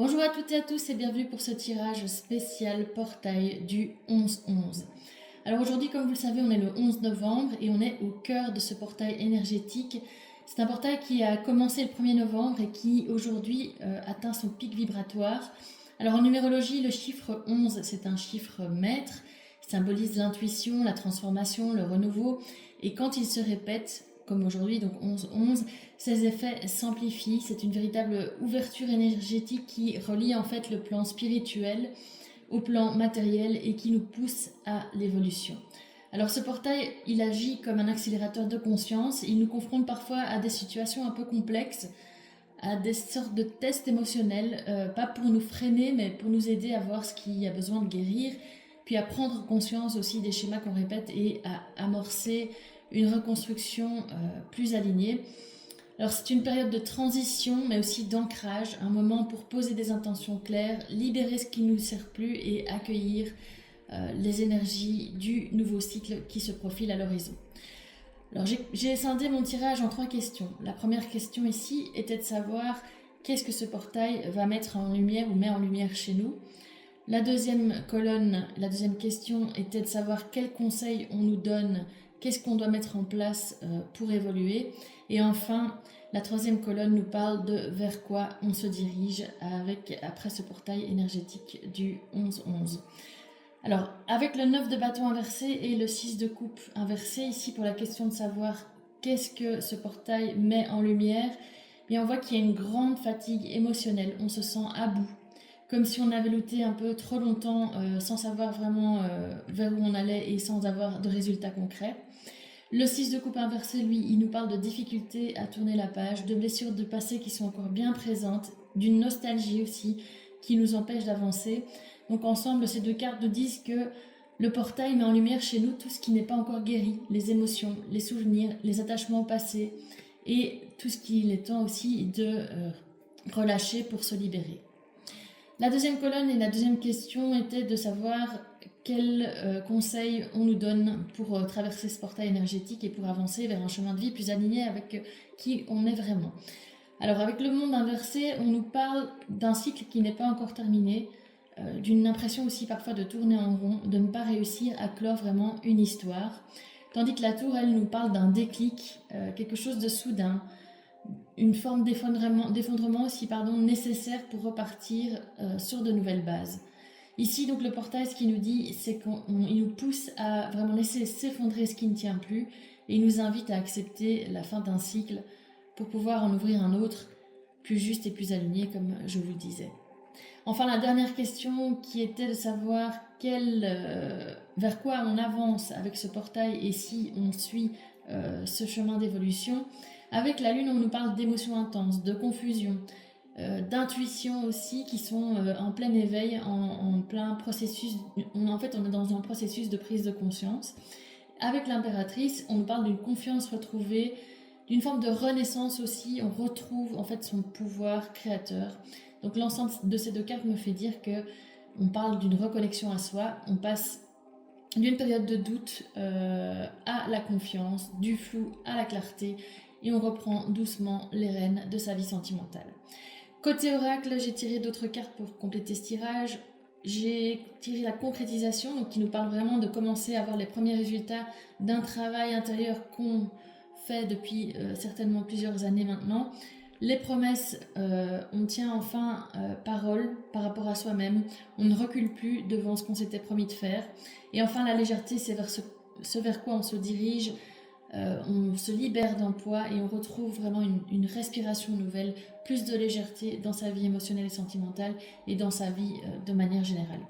Bonjour à toutes et à tous et bienvenue pour ce tirage spécial portail du 11-11. Alors aujourd'hui, comme vous le savez, on est le 11 novembre et on est au cœur de ce portail énergétique. C'est un portail qui a commencé le 1er novembre et qui aujourd'hui atteint son pic vibratoire. Alors en numérologie, le chiffre 11, c'est un chiffre maître, il symbolise l'intuition, la transformation, le renouveau, et quand il se répète, comme aujourd'hui, donc 11-11, ces effets s'amplifient. C'est une véritable ouverture énergétique qui relie en fait le plan spirituel au plan matériel et qui nous pousse à l'évolution. Alors ce portail, il agit comme un accélérateur de conscience. Il nous confronte parfois à des situations un peu complexes, à des sortes de tests émotionnels, pas pour nous freiner, mais pour nous aider à voir ce qui a besoin de guérir, puis à prendre conscience aussi des schémas qu'on répète et à amorcer une reconstruction plus alignée. Alors c'est une période de transition, mais aussi d'ancrage, un moment pour poser des intentions claires, libérer ce qui ne nous sert plus et accueillir les énergies du nouveau cycle qui se profile à l'horizon. Alors j'ai scindé mon tirage en 3 questions. La première question ici était de savoir qu'est-ce que ce portail va mettre en lumière ou met en lumière chez nous. La deuxième colonne, la deuxième question était de savoir quels conseils on nous donne, qu'est-ce qu'on doit mettre en place pour évoluer. Et enfin, la troisième colonne nous parle de vers quoi on se dirige après ce portail énergétique du 11-11. Alors, avec le 9 de bâton inversé et le 6 de coupe inversé, ici pour la question de savoir qu'est-ce que ce portail met en lumière, et on voit qu'il y a une grande fatigue émotionnelle, on se sent à bout, comme si on avait lutté un peu trop longtemps sans savoir vraiment vers où on allait et sans avoir de résultats concrets. Le 6 de coupe inversé, lui, il nous parle de difficultés à tourner la page, de blessures de passé qui sont encore bien présentes, d'une nostalgie aussi qui nous empêche d'avancer. Donc ensemble, ces deux cartes nous disent que le portail met en lumière chez nous tout ce qui n'est pas encore guéri, les émotions, les souvenirs, les attachements passés et tout ce qu'il est temps aussi de relâcher pour se libérer. La deuxième colonne et la deuxième question était de savoir quels conseils on nous donne pour traverser ce portail énergétique et pour avancer vers un chemin de vie plus aligné avec qui on est vraiment. Alors avec le monde inversé, on nous parle d'un cycle qui n'est pas encore terminé, d'une impression aussi parfois de tourner en rond, de ne pas réussir à clore vraiment une histoire. Tandis que la tour, elle, nous parle d'un déclic, quelque chose de soudain, une forme d'effondrement aussi nécessaire pour repartir sur de nouvelles bases. Ici, donc, le portail, ce qu'il nous dit, c'est qu'il nous pousse à vraiment laisser s'effondrer ce qui ne tient plus et il nous invite à accepter la fin d'un cycle pour pouvoir en ouvrir un autre plus juste et plus aligné, comme je vous le disais. Enfin, la dernière question qui était de savoir vers quoi on avance avec ce portail et si on suit ce chemin d'évolution. Avec la Lune, on nous parle d'émotions intenses, de confusion, d'intuition aussi, qui sont en plein éveil, en plein processus. En fait, on est dans un processus de prise de conscience. Avec l'impératrice, on nous parle d'une confiance retrouvée, d'une forme de renaissance aussi. On retrouve en fait son pouvoir créateur. Donc l'ensemble de ces deux cartes me fait dire que on parle d'une reconnexion à soi. On passe d'une période de doute à la confiance, du flou à la clarté, et on reprend doucement les rênes de sa vie sentimentale. Côté oracle, j'ai tiré d'autres cartes pour compléter ce tirage. J'ai tiré la concrétisation, donc qui nous parle vraiment de commencer à avoir les premiers résultats d'un travail intérieur qu'on fait depuis certainement plusieurs années maintenant. Les promesses, on tient enfin parole par rapport à soi-même, on ne recule plus devant ce qu'on s'était promis de faire. Et enfin la légèreté, c'est vers ce vers quoi on se dirige, on se libère d'un poids et on retrouve vraiment une respiration nouvelle, plus de légèreté dans sa vie émotionnelle et sentimentale et dans sa vie de manière générale.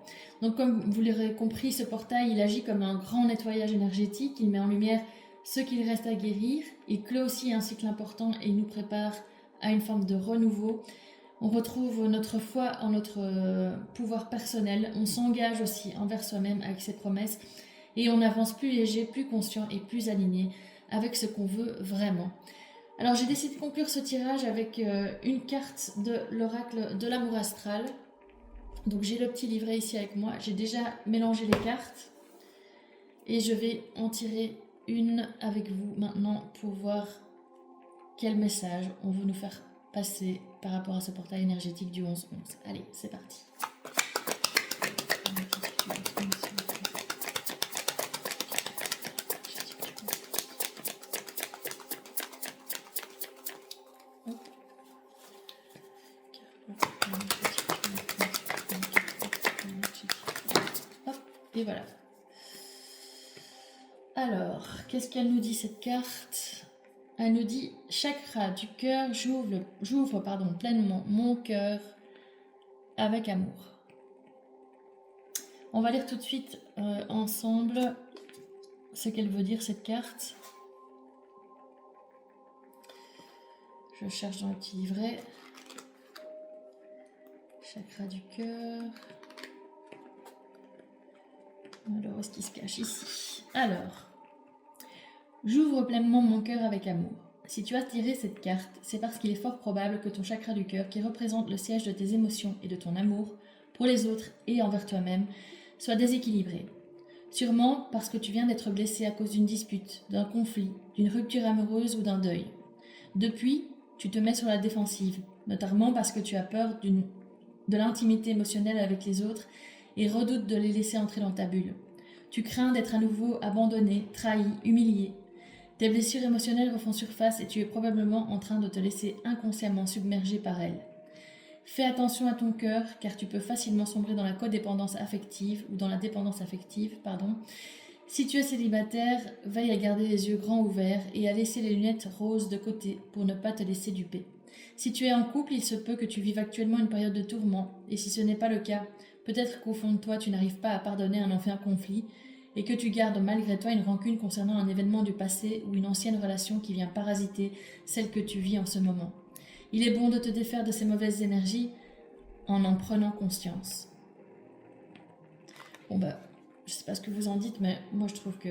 Donc comme vous l'aurez compris, ce portail, il agit comme un grand nettoyage énergétique, il met en lumière ce qu'il reste à guérir, il clôt aussi un cycle important et nous prépare à une forme de renouveau. On retrouve notre foi en notre pouvoir personnel, on s'engage aussi envers soi-même avec ses promesses et on avance plus léger, plus conscient et plus aligné avec ce qu'on veut vraiment. Alors j'ai décidé de conclure ce tirage avec une carte de l'oracle de l'amour astral. Donc j'ai le petit livret ici avec moi, j'ai déjà mélangé les cartes et je vais en tirer une avec vous maintenant pour voir quel message on veut nous faire passer par rapport à ce portail énergétique du 11-11. Allez, c'est parti. Hop, et voilà. Alors, qu'est-ce qu'elle nous dit cette carte? Elle nous dit chakra du cœur, j'ouvre pleinement mon cœur avec amour. On va lire tout de suite ensemble ce qu'elle veut dire cette carte. Je cherche dans le petit livret. Chakra du cœur. Alors, où est-ce qu'il se cache? Ici. Alors, j'ouvre pleinement mon cœur avec amour. Si tu as tiré cette carte, c'est parce qu'il est fort probable que ton chakra du cœur, qui représente le siège de tes émotions et de ton amour pour les autres et envers toi-même, soit déséquilibré. Sûrement parce que tu viens d'être blessé à cause d'une dispute, d'un conflit, d'une rupture amoureuse ou d'un deuil. Depuis, tu te mets sur la défensive, notamment parce que tu as peur de l'intimité émotionnelle avec les autres et redoutes de les laisser entrer dans ta bulle. Tu crains d'être à nouveau abandonné, trahi, humilié. Tes blessures émotionnelles refont surface et tu es probablement en train de te laisser inconsciemment submerger par elles. Fais attention à ton cœur, car tu peux facilement sombrer dans la codépendance affective, ou dans la dépendance affective, pardon. Si tu es célibataire, veille à garder les yeux grands ouverts et à laisser les lunettes roses de côté pour ne pas te laisser duper. Si tu es en couple, il se peut que tu vives actuellement une période de tourment, et si ce n'est pas le cas, peut-être qu'au fond de toi, tu n'arrives pas à pardonner un ancien conflit, et que tu gardes malgré toi une rancune concernant un événement du passé ou une ancienne relation qui vient parasiter celle que tu vis en ce moment. Il est bon de te défaire de ces mauvaises énergies en prenant conscience. Bon je sais pas ce que vous en dites, mais moi je trouve que,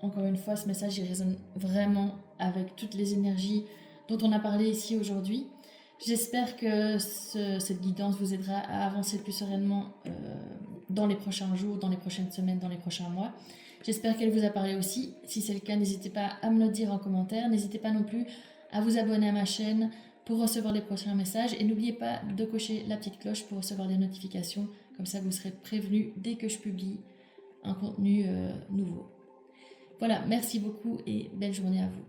encore une fois, ce message il résonne vraiment avec toutes les énergies dont on a parlé ici aujourd'hui. J'espère que cette guidance vous aidera à avancer plus sereinement dans les prochains jours, dans les prochaines semaines, dans les prochains mois. J'espère qu'elle vous a parlé aussi. Si c'est le cas, n'hésitez pas à me le dire en commentaire. N'hésitez pas non plus à vous abonner à ma chaîne pour recevoir les prochains messages. Et n'oubliez pas de cocher la petite cloche pour recevoir les notifications. Comme ça, vous serez prévenus dès que je publie un contenu nouveau. Voilà, merci beaucoup et belle journée à vous.